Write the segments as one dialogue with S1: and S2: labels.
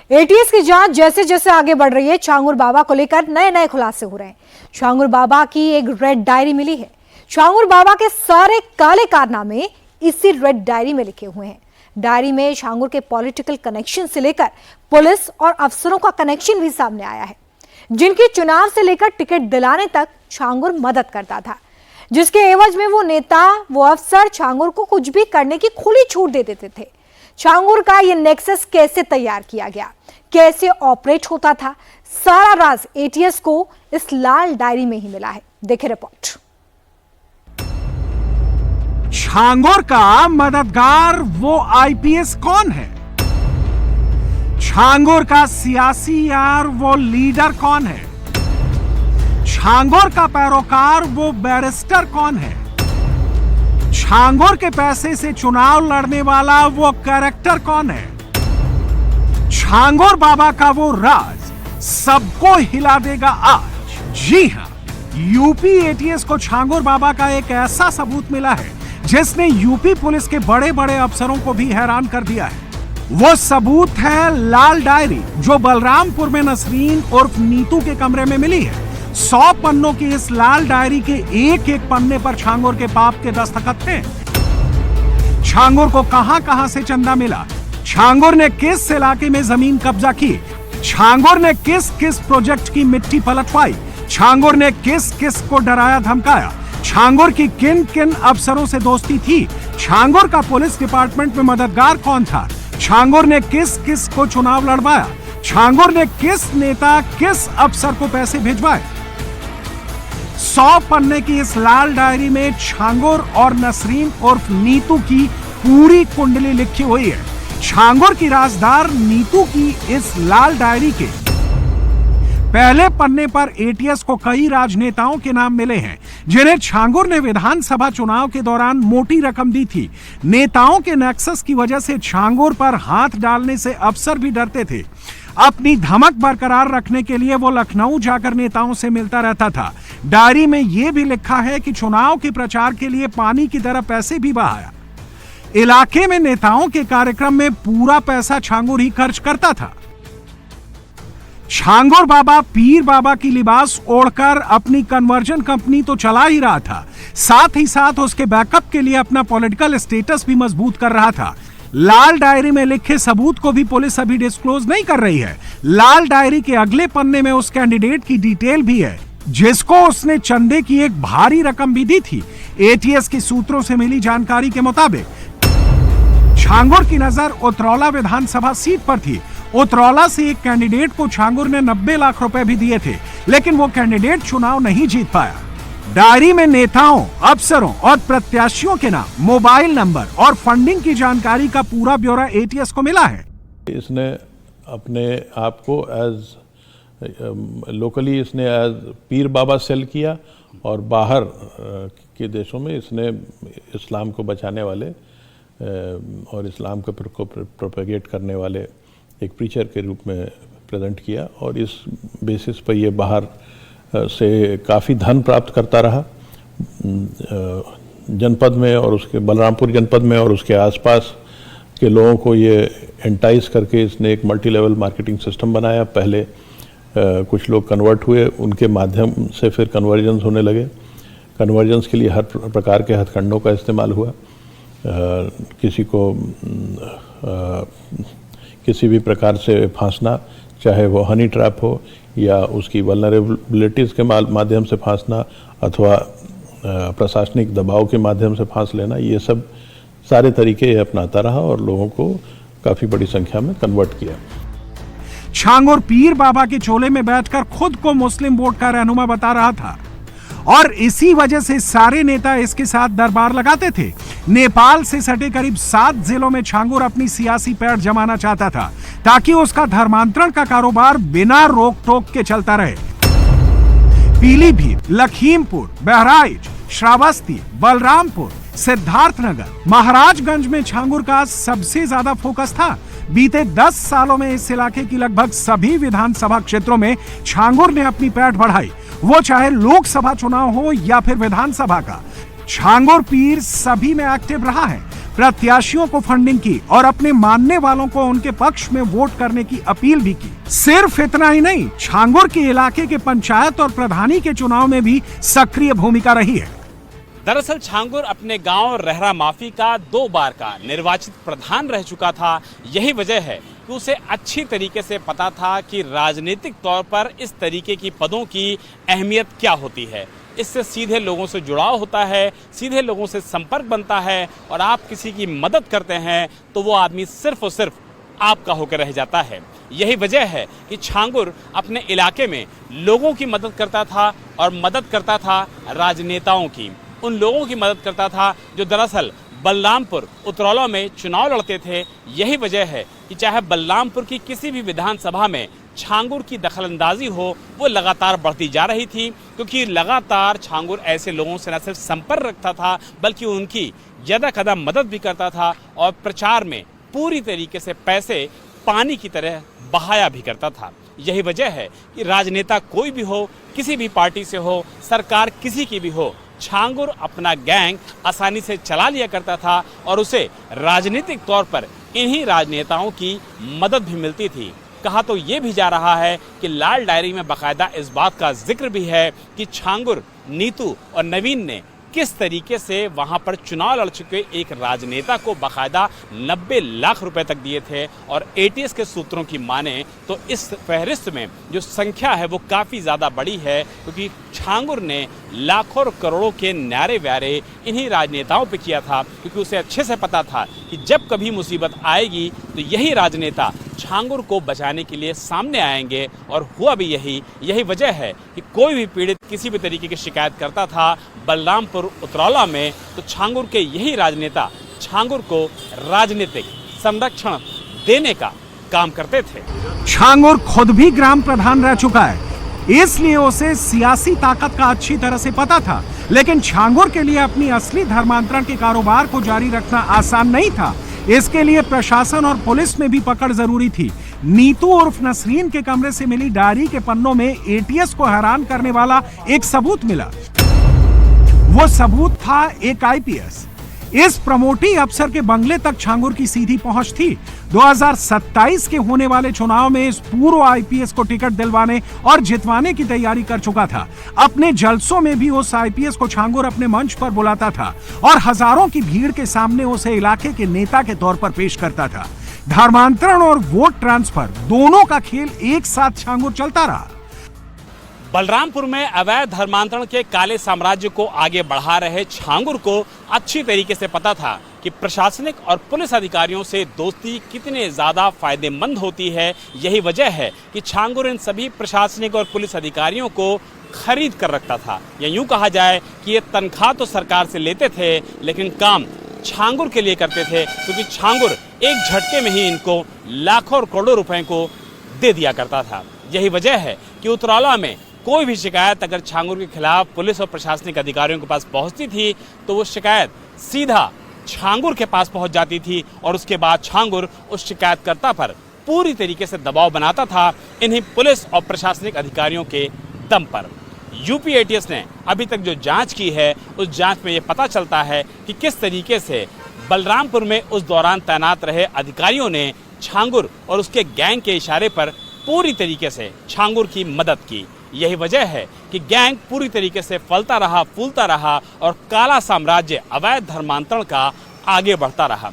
S1: ATS की जांच जैसे जैसे आगे बढ़ रही है, छांगुर बाबा को लेकर नए नए खुलासे हो रहे हैं। छांगुर बाबा की एक रेड डायरी मिली है। छांगुर बाबा के सारे काले कारनामे इसी रेड डायरी में लिखे हुए हैं। डायरी में छांगुर के पॉलिटिकल कनेक्शन से लेकर पुलिस और अफसरों का कनेक्शन भी सामने आया है, जिनकी चुनाव से लेकर टिकट दिलाने तक छांगुर मदद करता था, जिसके एवज में वो नेता, वो अफसर छांगुर को कुछ भी करने की खुली छूट दे देते थे। छांगुर का ये नेक्सस कैसे तैयार किया गया, कैसे ऑपरेट होता था, सारा राज एटीएस को इस लाल डायरी में ही मिला है। देखिए रिपोर्ट।
S2: छांगुर का मददगार वो आईपीएस कौन है? छांगुर का सियासी यार वो लीडर कौन है? छांगुर का पैरोकार वो बैरिस्टर कौन है? छांगुर के पैसे से चुनाव लड़ने वाला वो कैरेक्टर कौन है? छांगुर बाबा का वो राज सबको हिला देगा आज। जी हां, यूपी एटीएस को छांगुर बाबा का एक ऐसा सबूत मिला है जिसने यूपी पुलिस के बड़े बड़े अफसरों को भी हैरान कर दिया है। वो सबूत है लाल डायरी, जो बलरामपुर में नसरीन उर्फ नीतू के कमरे में मिली है। 100 पन्नों की इस लाल डायरी के एक एक पन्ने पर छांगुर के बाप के दस्तखत थे। छांगुर को कहां कहां से चंदा मिला, छांगुर ने किस इलाके में जमीन कब्जा की, छांगुर ने किस किस प्रोजेक्ट की मिट्टी पलटवाई, छांगुर ने किस किस को डराया धमकाया, छांगुर की किन किन अफसरों से दोस्ती थी, छांगुर का पुलिस डिपार्टमेंट में मददगार कौन था, छांगुर ने किस किस को चुनाव लड़वाया, छांगुर ने किस नेता किस अफसर को पैसे भिजवाए। 100 पन्ने की इस लाल डायरी में छांगुर और नसरीन उर्फ नीतू की पूरी कुंडली लिखी हुई है। छांगुर की राजदार नीतू की इस लाल डायरी के पहले पन्ने पर एटीएस को कई राजनेताओं के नाम मिले हैं, जिन्हें छांगुर ने विधानसभा चुनाव के दौरान मोटी रकम दी थी। नेताओं के नेक्सस की वजह से छांगुर पर हाथ डालने से अफसर भी डरते थे। अपनी धमक बरकरार रखने के लिए वो लखनऊ जाकर नेताओं से मिलता रहता था। डायरी में यह भी लिखा है कि चुनाव के प्रचार के लिए पानी की तरह पैसे भी बहाया। इलाके में नेताओं के कार्यक्रम में पूरा पैसा छांगुर ही खर्च करता था। छांगुर बाबा पीर बाबा की लिबास ओढ़कर अपनी कन्वर्जन कंपनी तो चला ही रहा था, साथ ही साथ उसके बैकअप के लिए अपना पॉलिटिकल स्टेटस भी मजबूत कर रहा था। लाल डायरी में लिखे सबूत को भी पुलिस अभी डिस्क्लोज नहीं कर रही है। लाल डायरी के अगले पन्ने में उस कैंडिडेट की डिटेल भी है, जिसको उसने चंदे की एक भारी रकम भी दी थी। एटीएस के सूत्रों से मिली जानकारी के मुताबिक छांगुर की नजर उतरौला विधानसभा सीट पर थी। उतरौला से एक कैंडिडेट को छांगुर ने 90 लाख रुपए भी दिए थे, लेकिन वो कैंडिडेट चुनाव नहीं जीत पाया। डायरी में नेताओं, अफसरों और प्रत्याशियों के नाम, मोबाइल नंबर और फंडिंग की जानकारी का पूरा ब्यौरा एटीएस को मिला है।
S3: इसने अपने आप को एज लोकली इसने एज पीर बाबा सेल किया, और बाहर के देशों में इसने इस्लाम को बचाने वाले और इस्लाम को प्रोपेगेट करने वाले एक प्रीचर के रूप में प्रेजेंट किया, और इस बेसिस पर ये बाहर से काफ़ी धन प्राप्त करता रहा। जनपद में और उसके बलरामपुर जनपद में और उसके आसपास के लोगों को ये एंटाइज करके इसने एक मल्टी लेवल मार्केटिंग सिस्टम बनाया। पहले कुछ लोग कन्वर्ट हुए, उनके माध्यम से फिर कन्वर्जन्स होने लगे। कन्वर्जन्स के लिए हर प्रकार के हथकंडों का इस्तेमाल हुआ। किसी को किसी भी प्रकार से फांसना, चाहे वो हनी ट्रैप हो या उसकी वल्नरेबिलिटीज़ के माध्यम से फांसना, अथवा प्रशासनिक दबाव के माध्यम से फांस लेना, ये सब सारे तरीके अपनाता रहा और लोगों को काफ़ी बड़ी संख्या में कन्वर्ट किया।
S2: छांगुर पीर बाबा के चोले में बैठकर खुद को मुस्लिम वोट का रहनुमा बता रहा था, और इसी वजह से सारे नेता इसके साथ दरबार लगाते थे। नेपाल से सटे करीब 7 जिलों में छांगुर अपनी सियासी पैठ जमाना चाहता था, ताकि उसका धर्मांतरण का कारोबार बिना रोक टोक के चलता रहे। पीलीभीत, लखीमपुर, बहराइच, श्रावस्ती, बलरामपुर, सिद्धार्थनगर, महाराजगंज में छांगुर का सबसे ज्यादा फोकस था। बीते 10 सालों में इस इलाके की लगभग सभी विधानसभा क्षेत्रों में छांगुर ने अपनी पैठ बढ़ाई, वो चाहे लोकसभा चुनाव हो या फिर विधानसभा का। छांगुर पीर सभी में एक्टिव रहा है। प्रत्याशियों को फंडिंग की और अपने मानने वालों को उनके पक्ष में वोट करने की अपील भी की। सिर्फ इतना ही नहीं, छांगुर के इलाके के पंचायत और प्रधानी के चुनाव में भी सक्रिय भूमिका रही है।
S4: दरअसल छांगुर अपने गांव रहरा माफी का 2 बार का निर्वाचित प्रधान रह चुका था। यही वजह है कि उसे अच्छी तरीके से पता था कि राजनीतिक तौर पर इस तरीके की पदों की अहमियत क्या होती है। इससे सीधे लोगों से जुड़ाव होता है, सीधे लोगों से संपर्क बनता है और आप किसी की मदद करते हैं तो वो आदमी सिर्फ और सिर्फ आपका होकर रह जाता है। यही वजह है कि छांगुर अपने इलाके में लोगों की मदद करता था और मदद करता था राजनेताओं की। उन लोगों की मदद करता था जो दरअसल बलरामपुर उतरौला में चुनाव लड़ते थे। यही वजह है कि चाहे बलरामपुर की किसी भी विधानसभा में छांगुर की दखलंदाजी हो, वो लगातार बढ़ती जा रही थी, क्योंकि लगातार छांगुर ऐसे लोगों से न सिर्फ संपर्क रखता था बल्कि उनकी यदाकदा मदद भी करता था और प्रचार में पूरी तरीके से पैसे पानी की तरह बहाया भी करता था। यही वजह है कि राजनेता कोई भी हो, किसी भी पार्टी से हो, सरकार किसी की भी हो, छांगुर अपना गैंग आसानी से चला लिया करता था और उसे राजनीतिक तौर पर इन्हीं राजनेताओं की मदद भी मिलती थी। कहा तो ये भी जा रहा है कि लाल डायरी में बाकायदा इस बात का जिक्र भी है कि छांगुर, नीतू और नवीन ने किस तरीके से वहां पर चुनाव लड़ चुके एक राजनेता को बाकायदा 90 लाख रुपए तक दिए थे। और एटीएस के सूत्रों की माने तो इस फहरिस्त में जो संख्या है वो काफ़ी ज़्यादा बड़ी है, क्योंकि छांगुर ने लाखों और करोड़ों के न्यारे व्यारे इन्हीं राजनेताओं पे किया था, क्योंकि उसे अच्छे से पता था कि जब कभी मुसीबत आएगी तो यही राजनेता छांगुर को बचाने के लिए सामने आएंगे। और हुआ भी यही वजह है कि कोई भी पीड़ित किसी भी तरीके की शिकायत करता था बलरामपुर उतरौला में, तो छांगुर के यही राजनेता छांगुर को राजनीतिक संरक्षण देने का काम करते थे।
S2: छांगुर खुद भी ग्राम प्रधान रह चुका है, इसलिए उसे सियासी ताकत का अच्छी तरह से पता था। लेकिन छांगुर के लिए अपनी असली धर्मांतरण के कारोबार को जारी रखना आसान नहीं था। इसके लिए प्रशासन और पुलिस में भी पकड़ जरूरी थी। नीतू उर्फ नसरीन के कमरे से मिली डायरी के पन्नों में एटीएस को हैरान करने वाला एक सबूत मिला। वो सबूत था एक आईपीएस। इस प्रमोटी अफसर के बंगले तक छांगुर की सीधी पहुंच थी। 2027 के होने वाले चुनाव में इस पूर्व आईपीएस को टिकट दिलवाने और जितवाने की तैयारी कर चुका था। अपने जलसों में भी उस आईपीएस को छांगुर अपने मंच पर बुलाता था और हजारों की भीड़ के सामने उसे इलाके के नेता के तौर पर पेश करता था। धर्मांतरण और वोट ट्रांसफर दोनों का खेल एक साथ छांगुर चलता रहा।
S4: बलरामपुर में अवैध धर्मांतरण के काले साम्राज्य को आगे बढ़ा रहे छांगुर को अच्छी तरीके से पता था कि प्रशासनिक और पुलिस अधिकारियों से दोस्ती कितने ज़्यादा फायदेमंद होती है। यही वजह है कि छांगुर इन सभी प्रशासनिक और पुलिस अधिकारियों को खरीद कर रखता था, या यूँ कहा जाए कि ये तनख्वाह तो सरकार से लेते थे लेकिन काम छांगुर के लिए करते थे, क्योंकि छांगुर एक झटके में ही इनको लाखों और करोड़ों रुपए को दे दिया करता था। यही वजह है कि उतरौला में कोई भी शिकायत अगर छांगुर के खिलाफ पुलिस और प्रशासनिक अधिकारियों के पास पहुंचती थी तो वो शिकायत सीधा छांगुर के पास पहुंच जाती थी और उसके बाद छांगुर उस शिकायतकर्ता पर पूरी तरीके से दबाव बनाता था इन्हीं पुलिस और प्रशासनिक अधिकारियों के दम पर। यूपी एटीएस ने अभी तक जो जांच की है उस जांच में ये पता चलता है कि किस तरीके से बलरामपुर में उस दौरान तैनात रहे अधिकारियों ने छांगुर और उसके गैंग के इशारे पर पूरी तरीके से छांगुर की मदद की। यही वजह है कि गैंग पूरी तरीके से फलता रहा, फूलता रहा और काला साम्राज्य अवैध धर्मांतरण का आगे बढ़ता रहा।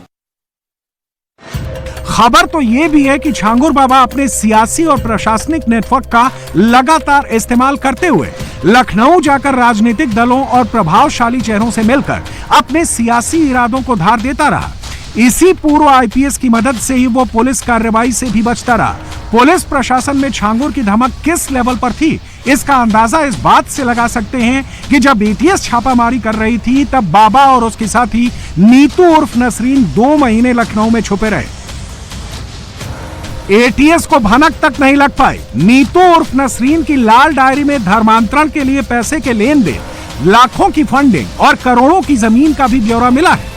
S2: खबर तो ये भी है कि छांगुर बाबा अपने सियासी और प्रशासनिक नेटवर्क का लगातार इस्तेमाल करते हुए लखनऊ जाकर राजनीतिक दलों और प्रभावशाली चेहरों से मिलकर अपने सियासी इरादों को धार देता रहा। इसी पूर्व आईपीएस की मदद से ही वो पुलिस कार्रवाई से भी बचता रहा। पुलिस प्रशासन में छांगुर की धमक किस लेवल पर थी, इसका अंदाजा इस बात से लगा सकते हैं कि जब एटीएस छापामारी कर रही थी तब बाबा और उसके साथी नीतू उर्फ नसरीन 2 महीने लखनऊ में छुपे रहे। एटीएस को भनक तक नहीं लग पाई। नीतू उर्फ नसरीन की लाल डायरी में धर्मांतरण के लिए पैसे के लेन देन, लाखों की फंडिंग और करोड़ों की जमीन का भी ब्यौरा मिला है।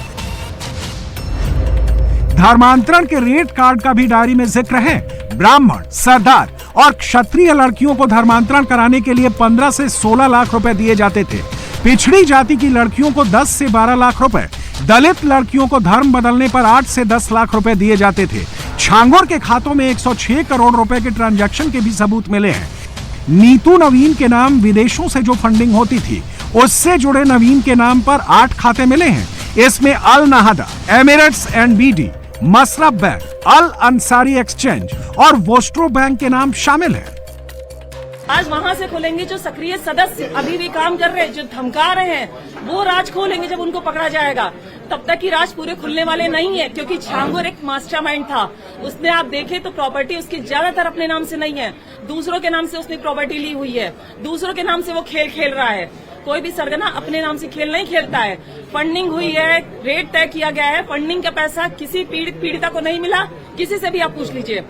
S2: धर्मांतरण के रेट कार्ड का भी डायरी में जिक्र है। ब्राह्मण, सरदार और क्षत्रिय लड़कियों को धर्मांतरण कराने के लिए 15 से 16 लाख रुपए दिए जाते थे। पिछड़ी जाति की लड़कियों को 10 से 12 लाख रुपए, दलित लड़कियों को धर्म बदलने पर 8 से 10 लाख रुपए दिए जाते थे। छांगुर के खातों में 106 करोड़ रुपए के ट्रांजैक्शन के भी सबूत मिले हैं। नीतू नवीन के नाम विदेशों से जो फंडिंग होती थी, उससे जुड़े नवीन के नाम पर 8 खाते मिले हैं। इसमें Al Nahda, Emirates N BD, Masraf bank, Al Ansari exchange और वोस्ट्रो बैंक के नाम शामिल हैं।
S5: आज वहाँ से खोलेंगे जो सक्रिय सदस्य अभी भी काम कर रहे हैं, जो धमका रहे हैं, वो राज खोलेंगे जब उनको पकड़ा जाएगा। तब तक की राज पूरे खुलने वाले नहीं है, क्योंकि छांगुर एक मास्टरमाइंड था। उसने आप देखें तो प्रॉपर्टी उसकी ज्यादातर अपने नाम से नहीं है, दूसरों के नाम से उसने प्रॉपर्टी ली हुई है, दूसरों के नाम से वो खेल खेल रहा है। कोई भी सरगना अपने नाम से खेल नहीं खेलता है। फंडिंग हुई है, रेट तय किया गया है, फंडिंग का पैसा किसी पीड़िता को नहीं मिला, किसी से भी आप पूछ लीजिए।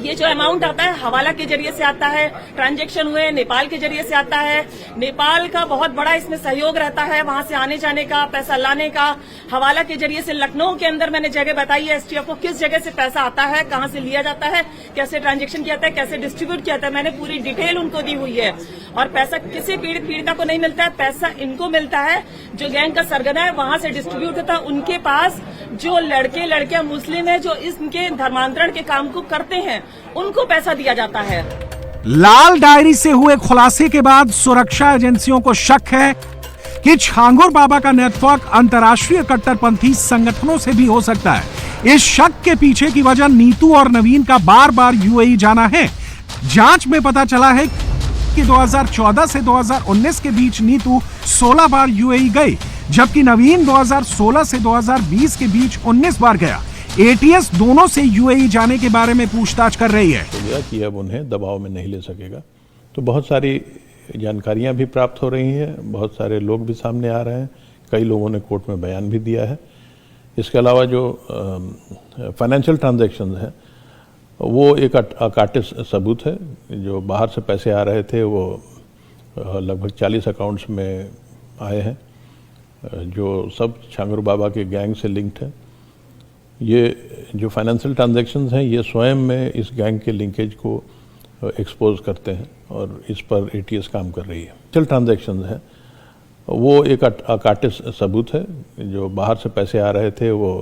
S5: ये जो अमाउंट आता है हवाला के जरिए से आता है, ट्रांजैक्शन हुए नेपाल के जरिए से आता है। नेपाल का बहुत बड़ा इसमें सहयोग रहता है, वहां से आने जाने का, पैसा लाने का। हवाला के जरिए से लखनऊ के अंदर मैंने जगह बताई है एसटीएफ को, किस जगह से पैसा आता है, कहां से लिया जाता है, कैसे ट्रांजैक्शन किया जाता है, कैसे डिस्ट्रीब्यूट किया जाता है। मैंने पूरी डिटेल उनको दी हुई है। और पैसा किसी पीड़िता को नहीं मिलता है, पैसा इनको मिलता है। जो गैंग का सरगना है वहां से डिस्ट्रीब्यूट होता है उनके पास। जो लड़के लड़कियां मुस्लिम है जो इनके धर्मांतरण के काम को करते हैं, उनको पैसा दिया जाता है।
S2: लाल डायरी से हुए खुलासे के बाद सुरक्षा एजेंसियों को शक है कि छांगुर बाबा का नेटवर्क अंतर्राष्ट्रीय कट्टरपंथी संगठनों से भी हो सकता है। इस शक के पीछे की वजह नीतू और नवीन का बार बार यूएई जाना है। जांच में पता चला है कि 2014 से 2019 के बीच नीतू 16 बार यूएई गई, जबकि नवीन 2016 से 2020 के बीच 19 बार गया। एटीएस दोनों से यूएई जाने के बारे में पूछताछ कर रही है।
S3: कि अब उन्हें दबाव में नहीं ले सकेगा। तो बहुत सारी जानकारियां भी प्राप्त हो रही हैं, बहुत सारे लोग भी सामने आ रहे हैं, कई लोगों ने कोर्ट में बयान भी दिया है। इसके अलावा जो फाइनेंशियल ट्रांजैक्शंस हैं वो एक अकाट्य सबूत है। जो बाहर से पैसे आ रहे थे वो लगभग 40 अकाउंट्स में आए हैं, जो सब छांगुर बाबा के गैंग से लिंक्ड है। ये जो फाइनेंशियल ट्रांजैक्शंस हैं ये स्वयं में इस गैंग के लिंकेज को एक्सपोज करते हैं और इस पर एटीएस काम कर रही है। फाइनेंशियल ट्रांजैक्शंस हैं वो एक अकाट्य सबूत है। जो बाहर से पैसे आ रहे थे वो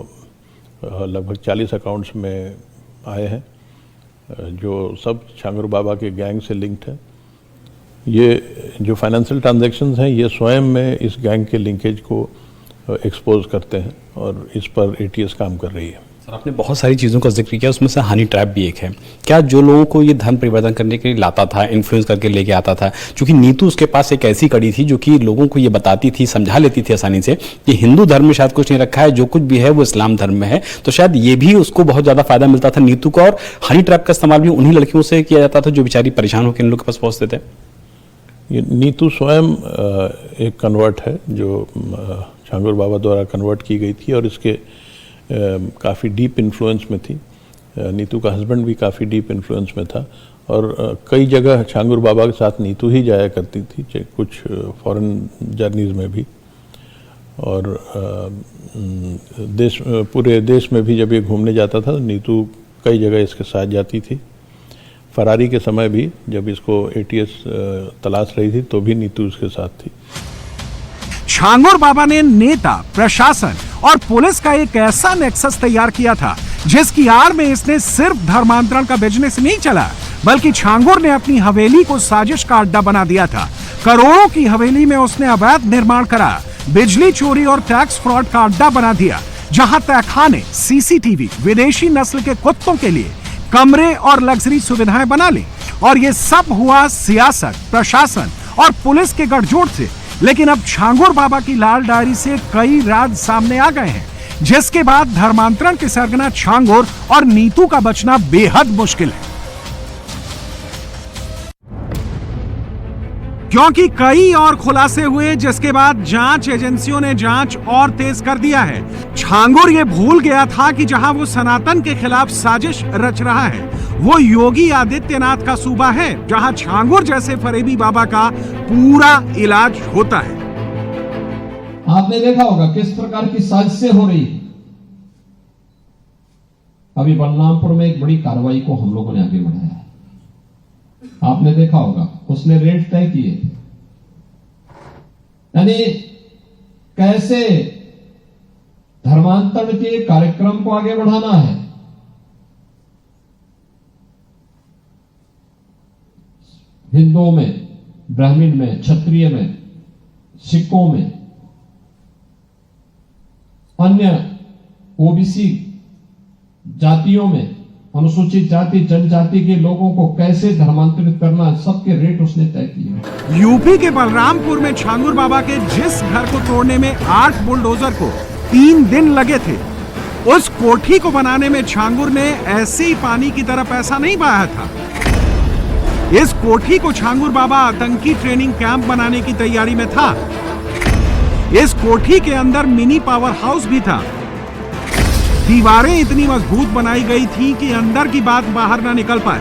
S3: लगभग 40 अकाउंट्स में आए हैं, जो सब छांगुर बाबा के गैंग से लिंक्ड है। ये जो फाइनेंशियल ट्रांजैक्शंस हैं ये स्वयं में इस गैंग के लिंकेज को एक्सपोज करते हैं और इस पर एटीएस काम कर रही है।
S6: सर, आपने बहुत सारी चीज़ों का जिक्र किया, उसमें से हनी ट्रैप भी एक है। क्या जो लोगों को ये धर्म परिवर्तन करने के लिए लाता था, इन्फ्लुएंस करके लेके आता था, क्योंकि नीतू उसके पास एक ऐसी कड़ी थी जो कि लोगों को ये बताती थी, समझा लेती थी आसानी से कि हिंदू धर्म में शायद कुछ नहीं रखा है, जो कुछ भी है वो इस्लाम धर्म में है। तो शायद ये भी उसको बहुत ज़्यादा फायदा मिलता था नीतू को। और हनी ट्रैप का इस्तेमाल भी उन्हीं लड़कियों से किया जाता था जो बेचारी परेशान होकर इन लोगों के पास पहुँचते थे।
S3: ये नीतू स्वयं एक कन्वर्ट है जो छांगुर बाबा द्वारा कन्वर्ट की गई थी और इसके काफ़ी डीप इन्फ्लुएंस में थी। नीतू का हस्बैंड भी काफ़ी डीप इन्फ्लुएंस में था और कई जगह छांगुर बाबा के साथ नीतू ही जाया करती थी, कुछ फॉरेन जर्नीज़ में भी। और पूरे देश में भी जब ये घूमने जाता था नीतू कई जगह इसके साथ जाती थी। फरारी के समय भी जब इसको एटीएस तलाश रही थी तो भी नीतू उसके साथ थी।
S2: छांगुर बाबा ने नेता, प्रशासन और पुलिस का एक ऐसा नेक्सस तैयार किया था जिसकी आड़ में इसने सिर्फ धर्मांतरण का बिजनेस नहीं चला, बल्कि छांगुर ने अपनी हवेली को साजिश का अड्डा बना दिया था। करोड़ों की हवेली में उसने अवैध निर्माण करा, बिजली चोरी और टैक्स फ्रॉड का अड्डा बना दिया, जहां तहखाने, सीसीटीवी, विदेशी नस्ल के कुत्तों के लिए कमरे और लग्जरी सुविधाएं बना ली। और ये सब हुआ सियासत, प्रशासन और पुलिस के गठजोड़ से। लेकिन अब छांगुर बाबा की लाल डायरी से कई राज सामने आ गए हैं, जिसके बाद धर्मांतरण के सरगना छांगुर और नीतू का बचना बेहद मुश्किल है, क्योंकि कई और खुलासे हुए, जिसके बाद जांच एजेंसियों ने जांच और तेज कर दिया है। छांगुर ये भूल गया था कि जहां वो सनातन के खिलाफ साजिश रच रहा है वो योगी आदित्यनाथ का सूबा है, जहां छांगुर जैसे फरेबी बाबा का पूरा इलाज होता है।
S7: आपने देखा होगा किस प्रकार की साजिशें हो रही। अभी बलरामपुर में एक बड़ी कार्रवाई को हम लोगों ने आगे बढ़ाया, आपने देखा होगा, उसने रेट तय किए थे। यानी कैसे धर्मांतरण के कार्यक्रम को आगे बढ़ाना है। हिंदुओं में, ब्राह्मण में, क्षत्रिय में, सिखों में, अन्य ओबीसी जातियों में, अनुसूचित जाति जनजाति के लोगों को कैसे धर्मांतरित करना, सबके रेट उसने तय किए।
S2: यूपी के बलरामपुर में छांगुर बाबा के जिस घर को तोड़ने में 8 बुलडोजर को 3 दिन लगे थे, उस कोठी को बनाने में छांगुर ने ऐसे ही पानी की तरह पैसा नहीं बहाया था। इस कोठी को छांगुर बाबा आतंकी ट्रेनिंग कैंप बनाने की तैयारी में था। इस कोठी के अंदर मिनी पावर हाउस भी था। दीवारें इतनी मजबूत बनाई गई थी कि अंदर की बात बाहर ना निकल पाए।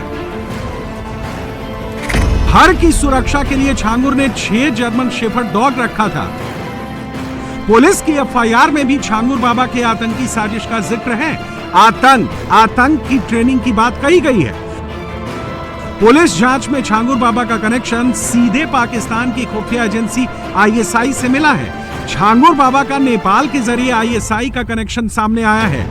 S2: घर की सुरक्षा के लिए छांगुर ने 6 जर्मन शेफर्ड डॉग रखा था। पुलिस की एफआईआर में भी छांगुर बाबा के आतंकी साजिश का जिक्र है। आतंक की ट्रेनिंग की बात कही गई है। पुलिस जांच में छांगुर बाबा का कनेक्शन सीधे पाकिस्तान की खुफिया एजेंसी आईएसआई से मिला है। छांगुर बाबा का नेपाल के जरिए आईएसआई का कनेक्शन सामने आया है।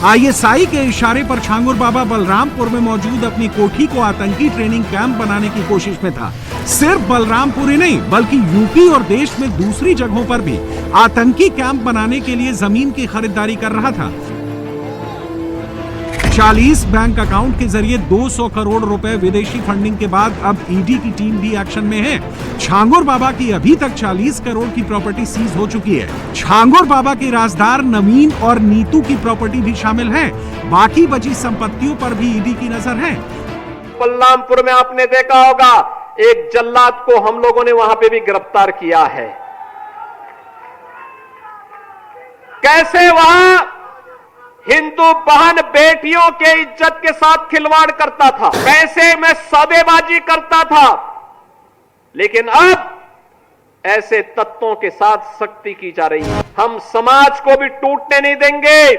S2: आईएसआई के इशारे पर छांगुर बाबा बलरामपुर में मौजूद अपनी कोठी को आतंकी ट्रेनिंग कैंप बनाने की कोशिश में था। सिर्फ बलरामपुर ही नहीं, बल्कि यूपी और देश में दूसरी जगहों पर भी आतंकी कैंप बनाने के लिए जमीन की खरीदारी कर रहा था। 40 बैंक अकाउंट के जरिए 200 करोड़ रुपए विदेशी फंडिंग के बाद अब ईडी की टीम भी एक्शन में है। छांगुर बाबा की अभी तक 40 करोड़ की प्रॉपर्टी सीज हो चुकी है। छांगुर बाबा के राजदार नवीन और नीतू की प्रॉपर्टी भी शामिल है। बाकी बची संपत्तियों पर भी ईडी की नजर है।
S8: बलरामपुर में आपने देखा होगा, एक जल्लाद को हम लोगों ने वहां पे भी गिरफ्तार किया है। कैसे वहां हिंदू बहन बेटियों के इज्जत के साथ खिलवाड़ करता था, पैसे में सौदेबाजी करता था, लेकिन अब ऐसे तत्वों के साथ सख्ती की जा रही है। हम समाज को भी टूटने नहीं देंगे।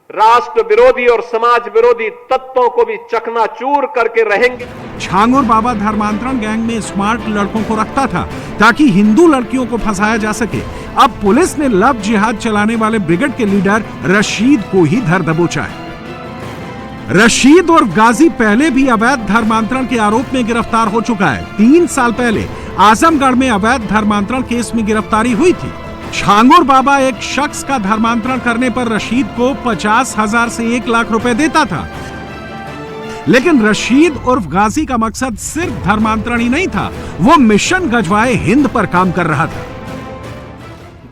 S8: राष्ट्र विरोधी और समाज विरोधी तत्वों को भी चकनाचूर करके रहेंगे।
S2: छांगुर बाबा धर्मांतरण गैंग में स्मार्ट लड़कों को रखता था ताकि हिंदू लड़कियों को फंसाया जा सके। अब पुलिस ने लव जिहाद चलाने वाले ब्रिगेड के लीडर रशीद को ही धर दबोचा है। रशीद और गाजी पहले भी अवैध धर्मांतरण के आरोप में गिरफ्तार हो चुका है। 3 साल पहले आजमगढ़ में अवैध धर्मांतरण केस में गिरफ्तारी हुई थी। छांगुर बाबा एक शख्स का धर्मांतरण करने पर रशीद को 50,000 से 1 लाख रुपए देता था। लेकिन रशीद उर्फ गाजी का मकसद सिर्फ धर्मांतरण ही नहीं था, वो मिशन गजवाए हिंद पर काम कर रहा था।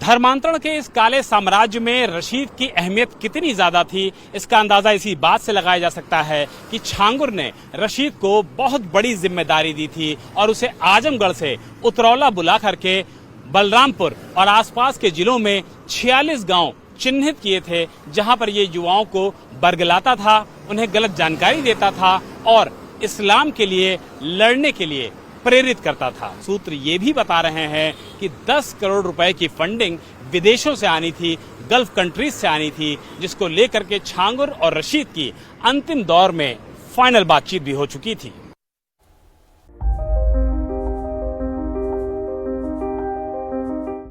S4: धर्मांतरण के इस काले साम्राज्य में रशीद की अहमियत कितनी ज्यादा थी, इसका अंदाजा इसी बात से लगाया जा सकता है कि छांगुर ने रशीद को बहुत बड़ी जिम्मेदारी दी थी और उसे आजमगढ़ से उतरौला बुला करके बलरामपुर और आसपास के जिलों में 46 गांव चिन्हित किए थे, जहां पर ये युवाओं को बरगलाता था, उन्हें गलत जानकारी देता था और इस्लाम के लिए लड़ने के लिए प्रेरित करता था। सूत्र ये भी बता रहे हैं कि 10 करोड़ रुपए की फंडिंग विदेशों से आनी थी, गल्फ कंट्रीज से आनी थी, जिसको लेकर के छांगुर और रशीद की अंतिम दौर में फाइनल बातचीत भी हो चुकी थी।